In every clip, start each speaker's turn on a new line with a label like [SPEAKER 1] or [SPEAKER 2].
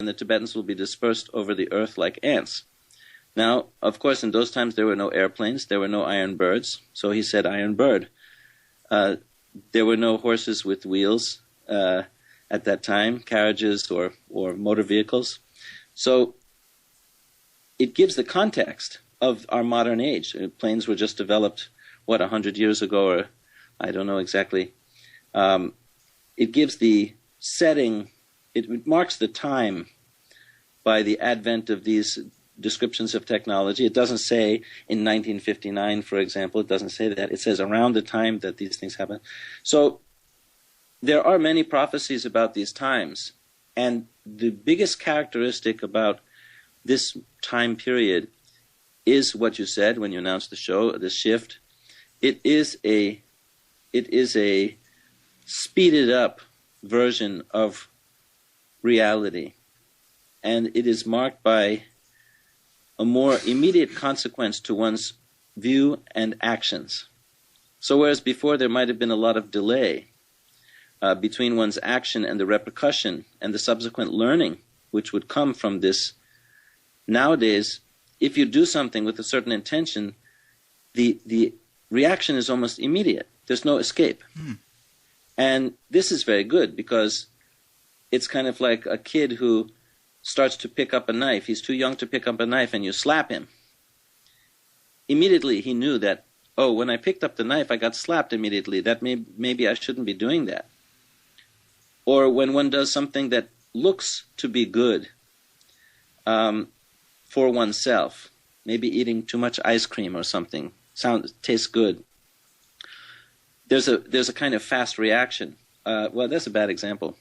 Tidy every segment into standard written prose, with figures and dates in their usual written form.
[SPEAKER 1] and the Tibetans will be dispersed over the earth like ants. Now, of course, in those times there were no airplanes, there were no iron birds, so he said iron bird. There were no horses with wheels at that time, carriages or motor vehicles. So it gives the context of our modern age. Planes were just developed, 100 years ago, or I don't know exactly. It gives the setting, it marks the time by the advent of these descriptions of technology. It doesn't say in 1959, for example, it doesn't say that. It says around the time that these things happen. So there are many prophecies about these times, and the biggest characteristic about this time period is what you said when you announced the show, the shift. It is a speeded up version of reality, and it is marked by a more immediate consequence to one's view and actions. So whereas before there might have been a lot of delay between one's action and the repercussion and the subsequent learning which would come from this, nowadays, if you do something with a certain intention, the reaction is almost immediate. There's no escape. And this is very good because it's kind of like a kid who starts to pick up a knife. He's too young to pick up a knife, and you slap him. Immediately he knew that, oh, when I picked up the knife, I got slapped immediately. That maybe I shouldn't be doing that. Or when one does something that looks to be good for oneself, maybe eating too much ice cream or something, tastes good. There's a kind of fast reaction. Well, that's a bad example.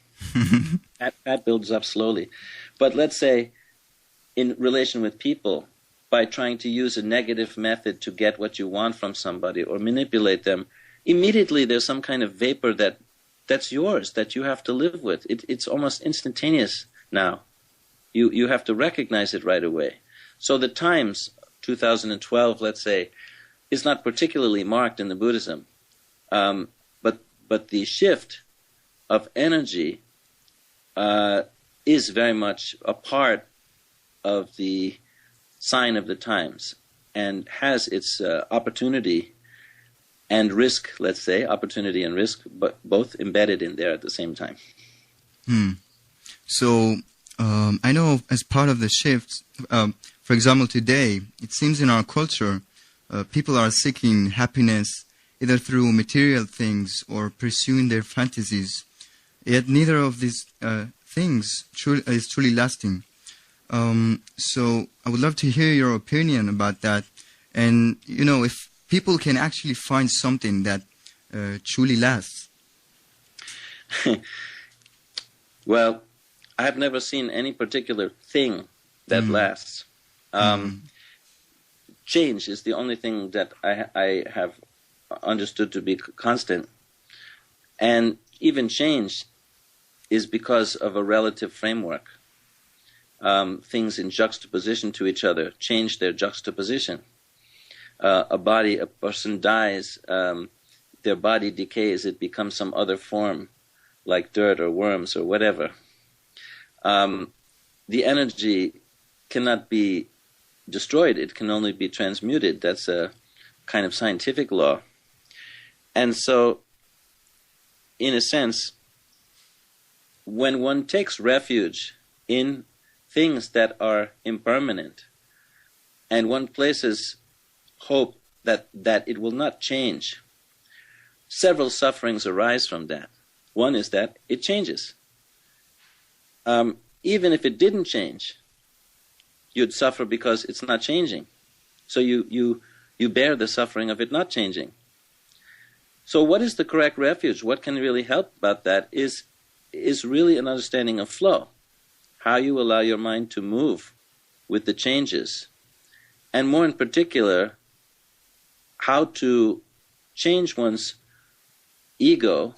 [SPEAKER 1] That builds up slowly. But let's say in relation with people, by trying to use a negative method to get what you want from somebody or manipulate them, immediately there's some kind of vapor that's yours, that you have to live with. It's almost instantaneous now. You have to recognize it right away. So the times, 2012, let's say, is not particularly marked in the Buddhism. But the shift of energy is very much a part of the sign of the times and has its opportunity and risk, let's say, opportunity and risk, but both embedded in there at the same time.
[SPEAKER 2] So I know as part of the shift, for example, today, it seems in our culture, people are seeking happiness either through material things or pursuing their fantasies. Yet neither of these things is truly lasting. So I would love to hear your opinion about that. And, you know, if people can actually find something that truly lasts.
[SPEAKER 1] Well, I've never seen any particular thing that lasts. Change is the only thing that I have understood to be constant. And even change is because of a relative framework. Things in juxtaposition to each other change their juxtaposition. A person dies, their body decays, it becomes some other form, like dirt or worms or whatever. The energy cannot be destroyed, it can only be transmuted. That's a kind of scientific law. And so, in a sense, when one takes refuge in things that are impermanent, and one places hope that it will not change, several sufferings arise from that. One is that it changes. Even if it didn't change, you'd suffer because it's not changing. So you bear the suffering of it not changing. So what is the correct refuge? What can really help about that is really an understanding of flow. How you allow your mind to move with the changes. And more in particular, how to change one's ego,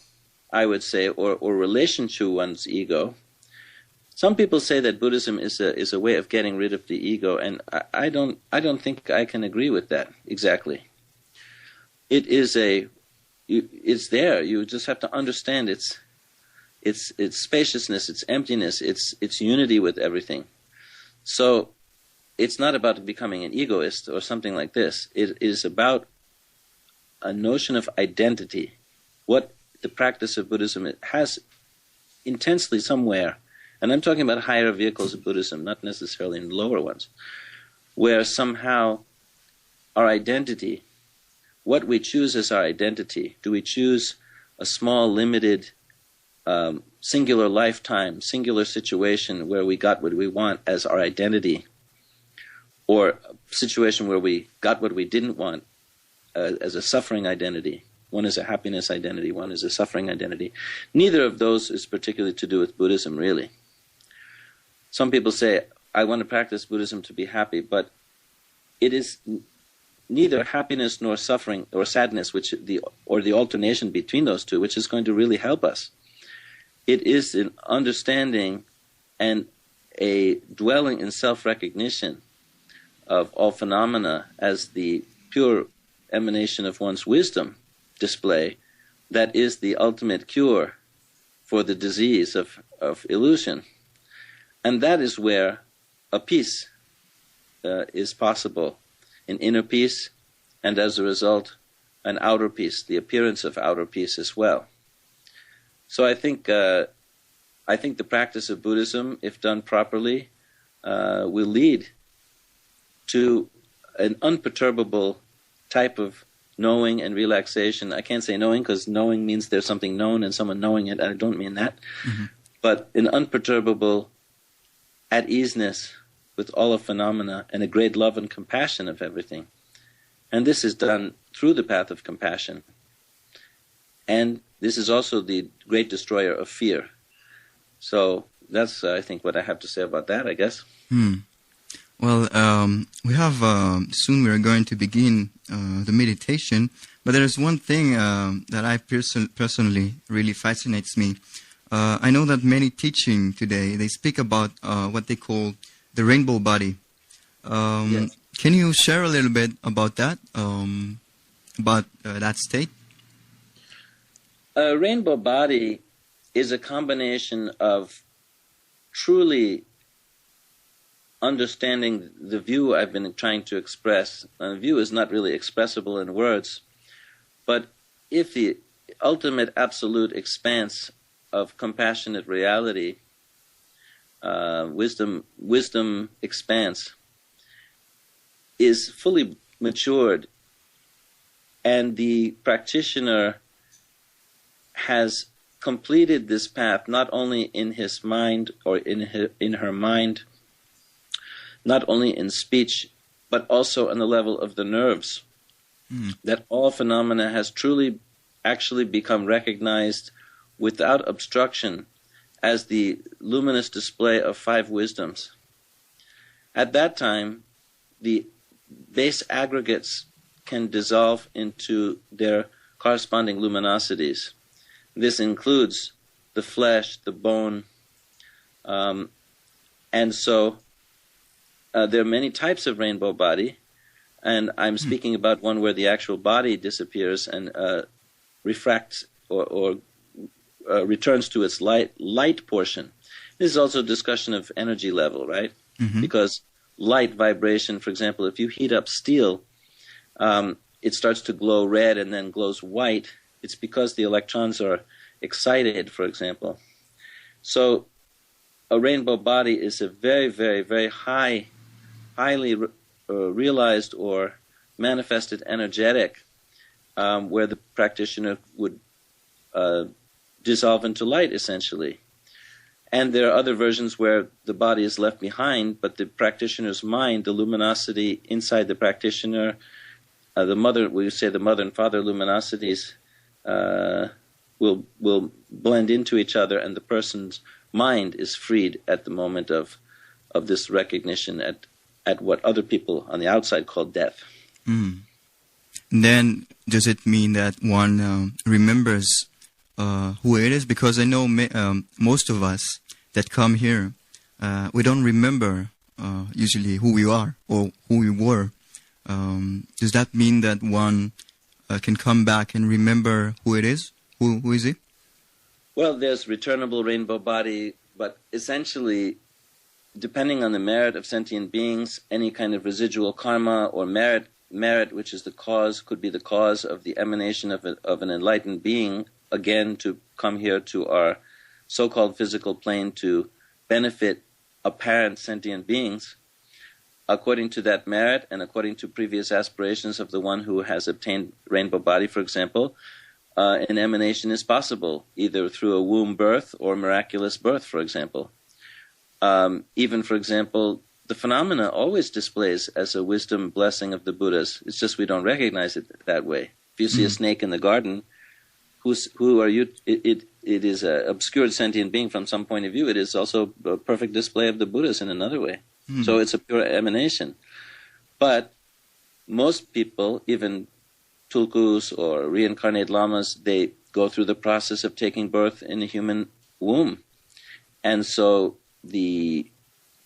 [SPEAKER 1] I would say, or relation to one's ego. Some people say that Buddhism is a way of getting rid of the ego, and I don't think I can agree with that exactly. It's there. You just have to understand its its spaciousness, its emptiness, its unity with everything. So it's not about becoming an egoist or something like this. It is about a notion of identity, what the practice of Buddhism has intensely somewhere, and I'm talking about higher vehicles of Buddhism, not necessarily in lower ones, where somehow our identity, what we choose as our identity, do we choose a small, limited, singular lifetime, singular situation where we got what we want as our identity, or a situation where we got what we didn't want as a suffering identity? One is a happiness identity, one is a suffering identity. Neither of those is particularly to do with Buddhism, really. Some people say, I want to practice Buddhism to be happy, but it is neither happiness nor suffering or sadness, or the alternation between those two, which is going to really help us. It is an understanding and a dwelling in self-recognition of all phenomena as the pure emanation of one's wisdom display that is the ultimate cure for the disease of illusion. And that is where a peace is possible, an inner peace, and as a result, an outer peace, the appearance of outer peace as well. So I think the practice of Buddhism, if done properly, will lead to an unperturbable type of knowing and relaxation. I can't say knowing because knowing means there's something known and someone knowing it. I don't mean that. Mm-hmm. But an unperturbable at easeness with all of phenomena and a great love and compassion of everything. And this is done through the path of compassion. And this is also the great destroyer of fear. So that's, I think, what I have to say about that, I guess.
[SPEAKER 2] Well, we have, soon we are going to begin the meditation, but there is one thing that I personally really fascinates me. I know that many teaching today, they speak about what they call the rainbow body. Yes. Can you share a little bit about that state?
[SPEAKER 1] A rainbow body is a combination of truly understanding the view I've been trying to express. The view is not really expressible in words, but if the ultimate absolute expanse of compassionate reality, wisdom expanse, is fully matured, and the practitioner has completed this path not only in his mind or in her mind, not only in speech, but also on the level of the nerves, that all phenomena has truly actually become recognized without obstruction as the luminous display of five wisdoms. At that time, the base aggregates can dissolve into their corresponding luminosities. This includes the flesh, the bone, and so there are many types of rainbow body, and I'm speaking about one where the actual body disappears and refracts or returns to its light portion. This is also a discussion of energy level, right? Mm-hmm. Because light vibration, for example, if you heat up steel, it starts to glow red and then glows white. It's because the electrons are excited, for example. So a rainbow body is a very, very, very highly realized or manifested energetic, where the practitioner would dissolve into light, essentially. And there are other versions where the body is left behind, but the practitioner's mind, the luminosity inside the practitioner, the mother and father luminosities will blend into each other, and the person's mind is freed at the moment of this recognition at what other people on the outside call death.
[SPEAKER 2] Then does it mean that one remembers who it is? Because I know most of us that come here, we don't remember usually who we are or who we were. Does that mean that one can come back and remember who it is? Who is it?
[SPEAKER 1] Well, there's returnable rainbow body, but essentially, depending on the merit of sentient beings, any kind of residual karma or merit, which is the cause, could be the cause of the emanation of an enlightened being, again, to come here to our so-called physical plane to benefit apparent sentient beings. According to that merit and according to previous aspirations of the one who has obtained rainbow body, for example, an emanation is possible, either through a womb birth or miraculous birth, for example. Even, for example, the phenomena always displays as a wisdom blessing of the Buddhas. It's just we don't recognize it that way. If you see a snake in the garden, who are you? It is an obscured sentient being from some point of view. It is also a perfect display of the Buddhas in another way. So it's a pure emanation. But most people, even tulkus or reincarnated lamas, they go through the process of taking birth in a human womb. And so the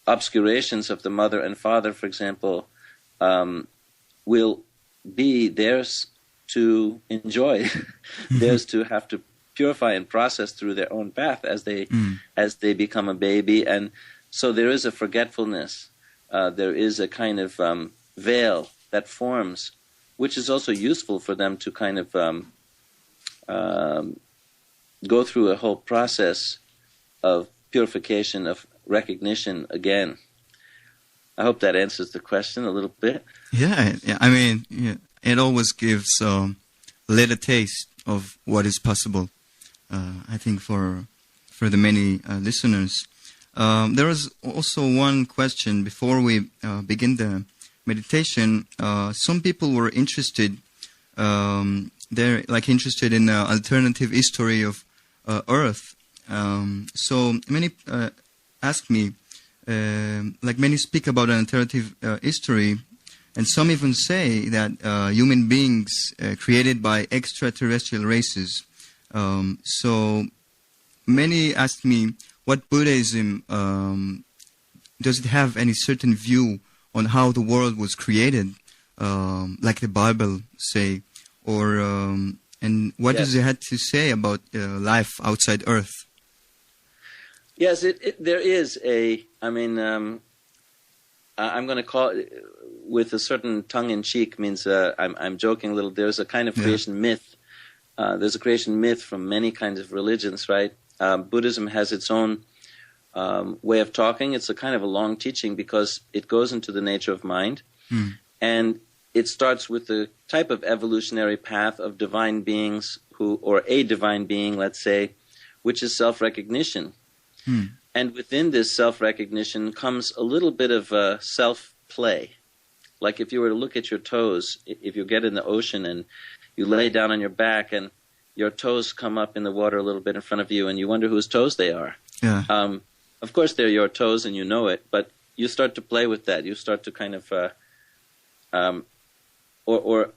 [SPEAKER 1] obscurations of the mother and father, for example, will be theirs to enjoy, theirs to have to purify and process through their own path as they become a baby. And so there is a forgetfulness. There is a kind of veil that forms, which is also useful for them to kind of go through a whole process of purification, of recognition again. I hope that answers the question a little bit.
[SPEAKER 2] Yeah. I mean, it always gives a little taste of what is possible, I think, for the many listeners. There was also one question before we begin the meditation. Some people were interested. They're interested in the alternative history of Earth. So many ask me, many speak about an alternative history, and some even say that human beings created by extraterrestrial races. So many ask me, what Buddhism, does it have any certain view on how the world was created, like the Bible say, or and what does it have to say about life outside Earth?
[SPEAKER 1] Yes, there is a, I mean, I'm going to call it, with a certain tongue-in-cheek, means I'm joking a little, there's a kind of creation myth. There's a creation myth from many kinds of religions, right? Buddhism has its own way of talking. It's a kind of a long teaching because it goes into the nature of mind. And it starts with the type of evolutionary path of divine beings or a divine being, let's say, which is self-recognition. And within this self-recognition comes a little bit of self-play. Like if you were to look at your toes, if you get in the ocean and you lay down on your back and your toes come up in the water a little bit in front of you and you wonder whose toes they are. Of course they're your toes and you know it, but you start to play with that. You start to kind of, or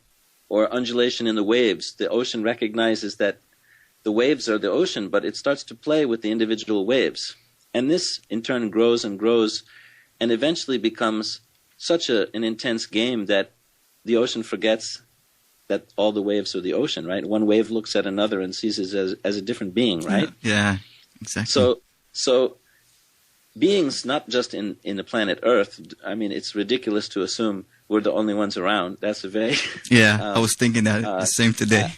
[SPEAKER 1] undulation in the waves. The ocean recognizes that the waves are the ocean, but it starts to play with the individual waves. And this, in turn, grows and grows and eventually becomes such an intense game that the ocean forgets that all the waves are the ocean, right? One wave looks at another and sees it as a different being, right?
[SPEAKER 2] Yeah, exactly.
[SPEAKER 1] So beings, not just in the planet Earth, I mean, it's ridiculous to assume we're the only ones around. That's a very...
[SPEAKER 2] I was thinking that the same today.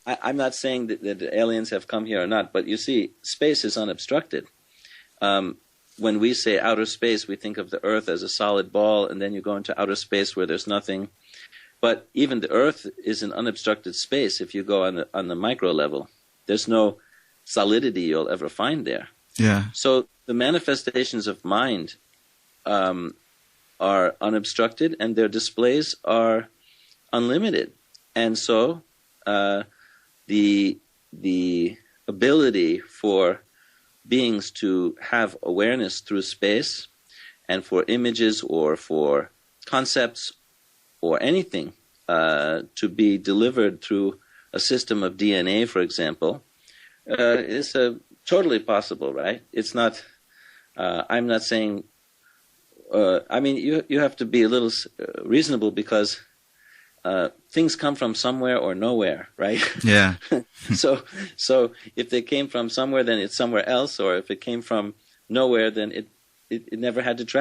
[SPEAKER 1] I'm not saying that the aliens have come here or not, but you see, space is unobstructed. When we say outer space, we think of the Earth as a solid ball, and then you go into outer space where there's nothing. But even the Earth is an unobstructed space if you go on the micro level. There's no solidity you'll ever find there.
[SPEAKER 2] Yeah.
[SPEAKER 1] So the manifestations of mind are unobstructed, and their displays are unlimited. And so the ability for beings to have awareness through space and for images or for concepts or anything to be delivered through a system of DNA, for example, is totally possible, right? It's not, I'm not saying, I mean, you have to be a little reasonable because things come from somewhere or nowhere, right?
[SPEAKER 2] Yeah.
[SPEAKER 1] So if they came from somewhere, then it's somewhere else, or if it came from nowhere, then it never had to travel.